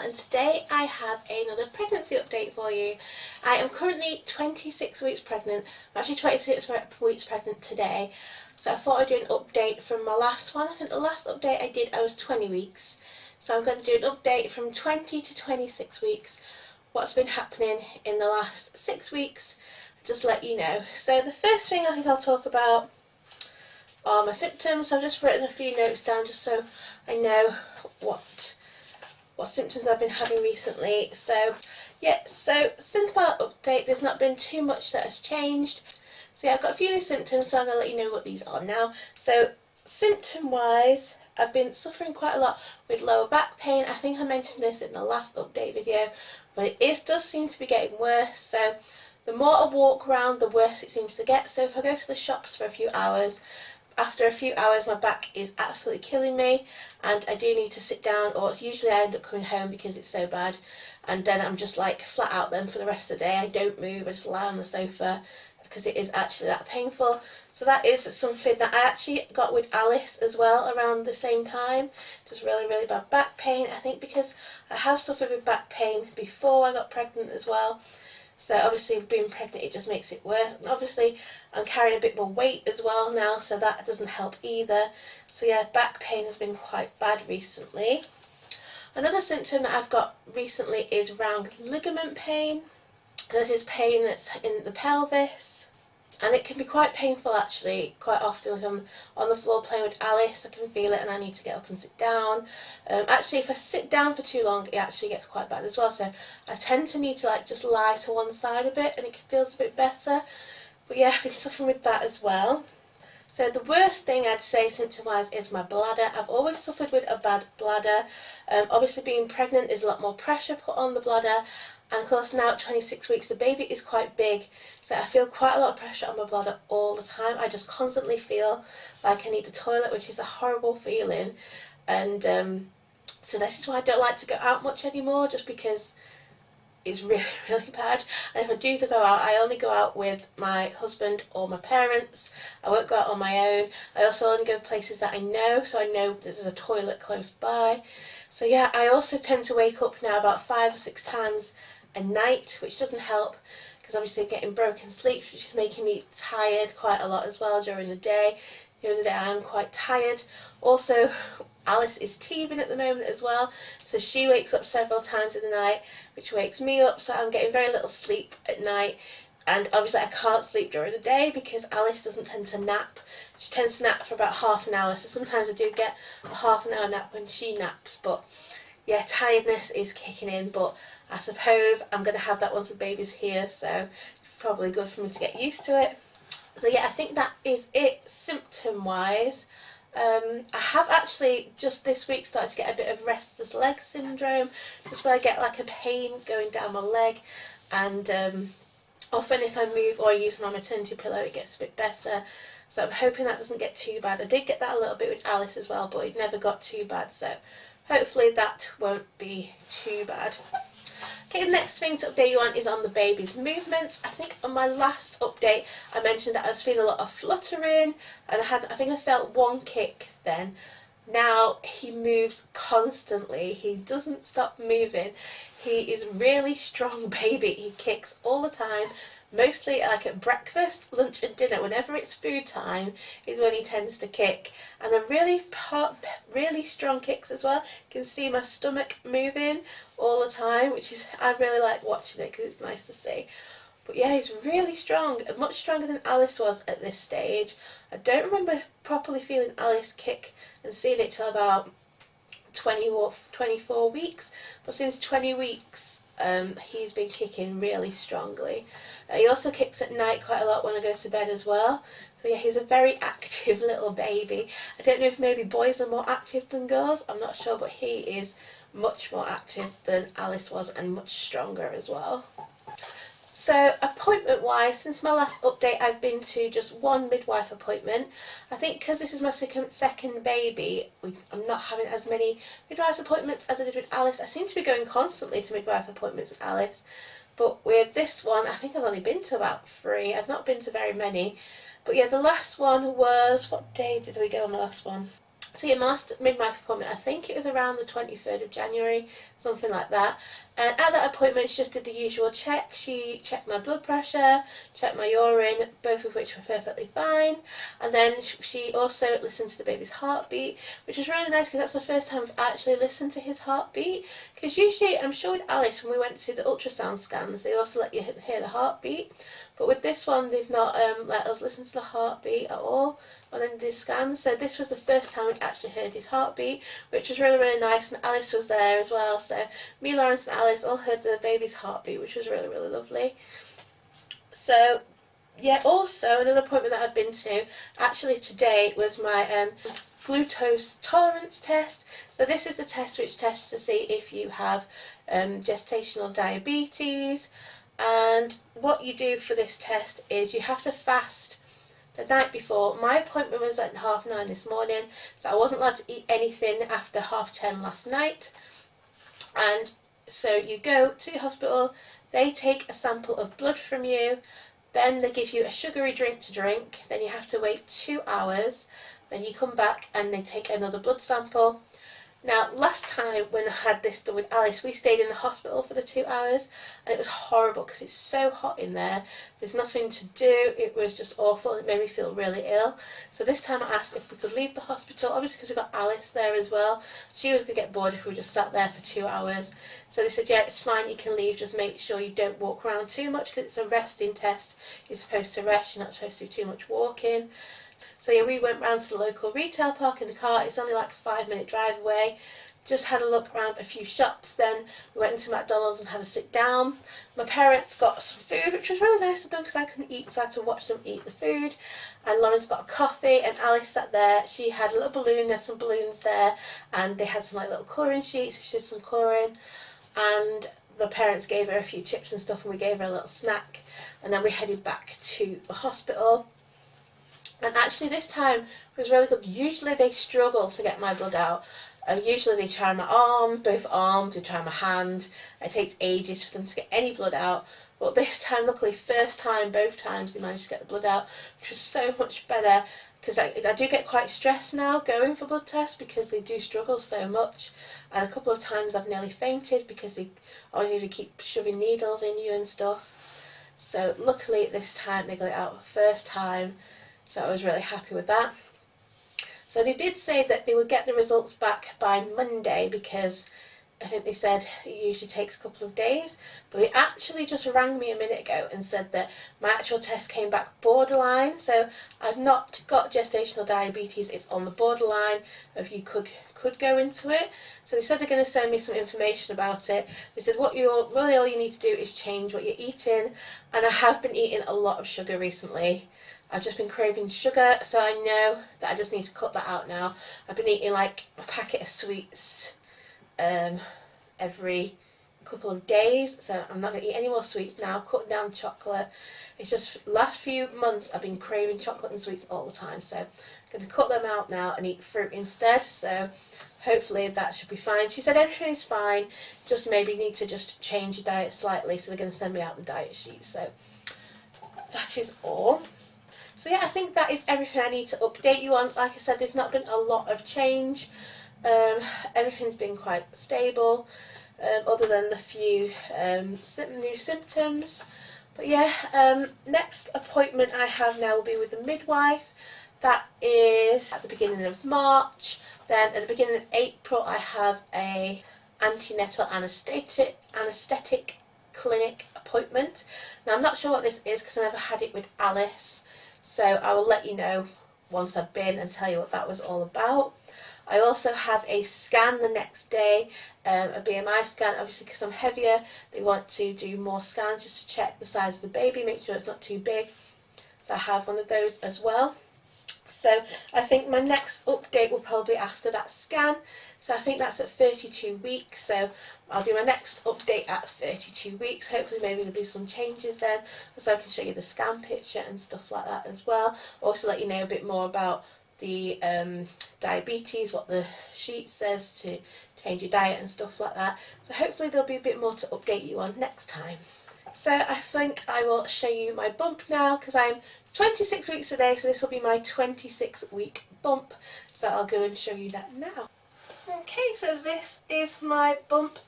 and today I have another pregnancy update for you. I am currently 26 weeks pregnant. I'm actually 26 weeks pregnant today, so I thought I'd do an update from my last one. I think the last update I did I was 20 weeks, so I'm going to do an update from 20 to 26 weeks, what's been happening in the last 6 weeks, just let you know. So the first thing I think I'll talk about are my symptoms. I've just written a few notes down just so I know what symptoms I've been having recently. So yeah, so since my update there's not been too much that has changed. So yeah, I've got a few new symptoms, so I'm going to let you know what these are now. So symptom wise, I've been suffering quite a lot with lower back pain. I think I mentioned this in the last update video, but it does seem to be getting worse. So the more I walk around, the worse it seems to get. So if I go to the shops for a few hours, after a few hours my back is absolutely killing me and I do need to sit down, or it's usually I end up coming home because it's so bad, and then I'm just like flat out then for the rest of the day. I don't move, I just lie on the sofa because it is actually that painful. So that is something that I actually got with Alice as well around the same time. Just really bad back pain. I think because I have suffered with back pain before I got pregnant as well. So obviously being pregnant it just makes it worse, and obviously I'm carrying a bit more weight as well now, so that doesn't help either. So yeah, back pain has been quite bad recently. Another symptom that I've got recently is round ligament pain. This is pain that's in the pelvis, and it can be quite painful actually. Quite often if I'm on the floor playing with Alice I can feel it and I need to get up and sit down. Actually if I sit down for too long it actually gets quite bad as well, so I tend to need to like just lie to one side a bit and it feels a bit better. But yeah, I've been suffering with that as well. So the worst thing I'd say symptom wise is my bladder. I've always suffered with a bad bladder. Obviously being pregnant is a lot more pressure put on the bladder, and of course now at 26 weeks the baby is quite big, so I feel quite a lot of pressure on my bladder all the time. I just constantly feel like I need the toilet, which is a horrible feeling, and so this is why I don't like to go out much anymore, just because it's really bad. And if I do go out, I only go out with my husband or my parents. I won't go out on my own. I also only go places that I know, so I know there's a toilet close by. So yeah, I also tend to wake up now about 5 or 6 times a night, which doesn't help because obviously getting broken sleep, which is making me tired quite a lot as well during the day. During the day I am quite tired. Also Alice is teething at the moment as well, so she wakes up several times in the night, which wakes me up, so I'm getting very little sleep at night. And obviously I can't sleep during the day because Alice doesn't tend to nap. She tends to nap for about half an hour, so sometimes I do get a half an hour nap when she naps. But yeah, tiredness is kicking in, but I suppose I'm going to have that once the baby's here, so it's probably good for me to get used to it. So yeah, I think that is it symptom wise. I have actually just this week started to get a bit of Restless Leg Syndrome, just where I get like a pain going down my leg, and often if I move or use my maternity pillow it gets a bit better. So I'm hoping that doesn't get too bad. I did get that a little bit with Alice as well, but it never got too bad, so hopefully that won't be too bad. Okay, the next thing to update you on is on the baby's movements. I think on my last update I mentioned that I was feeling a lot of fluttering, and I think I felt one kick then. Now he moves constantly. He doesn't stop moving. He is really strong baby. He kicks all the time. Mostly like at breakfast, lunch and dinner, whenever it's food time is when he tends to kick, and they're really strong kicks as well. You can see my stomach moving all the time, which is, I really like watching it because it's nice to see. But yeah, he's really strong, much stronger than Alice was at this stage. I don't remember properly feeling Alice kick and seeing it till about 20 or 24 weeks, but since 20 weeks he's been kicking really strongly. He also kicks at night quite a lot when I go to bed as well. So yeah, he's a very active little baby. I don't know if maybe boys are more active than girls, I'm not sure, but he is much more active than Alice was and much stronger as well. So appointment wise, since my last update I've been to just one midwife appointment. I think because this is my second baby, I'm not having as many midwife appointments as I did with Alice. I seem to be going constantly to midwife appointments with Alice, but with this one I think I've only been to about 3. I've not been to very many. But yeah, the last one was, what day did we go on the last one? So yeah, my last midwife appointment, I think it was around the 23rd of January, something like that. And at that appointment, she just did the usual check. She checked my blood pressure, checked my urine, both of which were perfectly fine. And then she also listened to the baby's heartbeat, which was really nice because that's the first time I've actually listened to his heartbeat. Because usually, I'm sure with Alice, when we went to the ultrasound scans, they also let you hear the heartbeat. But with this one, they've not let us listen to the heartbeat at all on any of the scans. So this was the first time we actually heard his heartbeat, which was really, really nice. And Alice was there as well. So me, Lawrence and Alice all heard the baby's heartbeat, which was really, really lovely. So yeah, also another appointment that I've been to, actually today, was my glucose tolerance test. So this is a test which tests to see if you have gestational diabetes. And what you do for this test is you have to fast the night before. My appointment was at 9:30 this morning, so I wasn't allowed to eat anything after 10:30 last night. And so you go to the hospital, they take a sample of blood from you, then they give you a sugary drink to drink, then you have to wait 2 hours, then you come back and they take another blood sample. Now, last time when I had this done with Alice, we stayed in the hospital for the 2 hours, and it was horrible because it's so hot in there. There's nothing to do. It was just awful. It made me feel really ill. So this time I asked if we could leave the hospital, obviously because we've got Alice there as well. She was going to get bored if we just sat there for 2 hours. So they said, yeah, it's fine, you can leave, just make sure you don't walk around too much because it's a resting test. You're supposed to rest, you're not supposed to do too much walking. So yeah, we went round to the local retail park in the car. It's only like a 5-minute drive away. Just had a look around a few shops, then we went into McDonald's and had a sit down. My parents got some food, which was really nice of them because I couldn't eat, so I had to watch them eat the food. And Lawrence got a coffee, and Alice sat there. She had a little balloon, there's some balloons there, and they had some like little colouring sheets, so she did some colouring. And my parents gave her a few chips and stuff, and we gave her a little snack. And then we headed back to the hospital. And actually this time was really good. Usually they struggle to get my blood out. Usually they try my arm, both arms, they try my hand. It takes ages for them to get any blood out. But this time, luckily, first time, both times, they managed to get the blood out, which was so much better. Because I do get quite stressed now going for blood tests because they do struggle so much. And a couple of times I've nearly fainted because they obviously keep shoving needles in you and stuff. So luckily this time they got it out first time. So I was really happy with that. So they did say that they would get the results back by Monday because I think they said it usually takes a couple of days. But he actually just rang me a minute ago and said that my actual test came back borderline. So I've not got gestational diabetes, it's on the borderline of you could go into it. So they said they're going to send me some information about it. They said really all you need to do is change what you're eating. And I have been eating a lot of sugar recently. I've just been craving sugar, so I know that I just need to cut that out now. I've been eating like a packet of sweets every couple of days, so I'm not going to eat any more sweets now, cutting down chocolate. It's just last few months I've been craving chocolate and sweets all the time, so I'm going to cut them out now and eat fruit instead, so hopefully that should be fine. She said everything is fine, just maybe need to just change your diet slightly, so they're going to send me out the diet sheet, so that is all. So yeah, I think that is everything I need to update you on. Like I said, there's not been a lot of change. Everything's been quite stable, other than the few new symptoms. But yeah, next appointment I have now will be with the midwife. That is at the beginning of March. Then at the beginning of April I have a antenatal anaesthetic clinic appointment. Now I'm not sure what this is because I never had it with Alice. So I will let you know once I've been and tell you what that was all about. I also have a scan the next day, a BMI scan, obviously because I'm heavier. They want to do more scans just to check the size of the baby, make sure it's not too big. So I have one of those as well. So I think my next update will probably be after that scan. So I think that's at 32 weeks. So I'll do my next update at 32 weeks. Hopefully maybe there'll be some changes then, so I can show you the scan picture and stuff like that as well. Also let you know a bit more about the diabetes, what the sheet says to change your diet and stuff like that. So hopefully there'll be a bit more to update you on next time. So I think I will show you my bump now because I'm 26 weeks today, so this will be my 26-week bump. So I'll go and show you that now. Okay, so this is my bump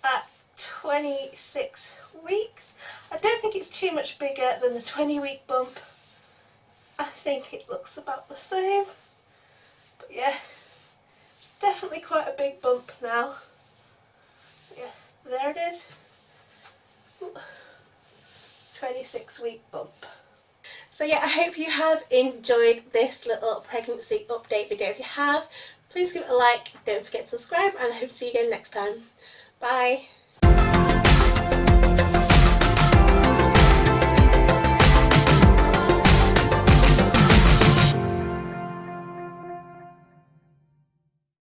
at 26 weeks. I don't think it's too much bigger than the 20-week bump. I think it looks about the same. But yeah, definitely quite a big bump now. Yeah, there it is. 26-week bump. So yeah, I hope you have enjoyed this little pregnancy update video. If you have, please give it a like, don't forget to subscribe, and I hope to see you again next time. Bye!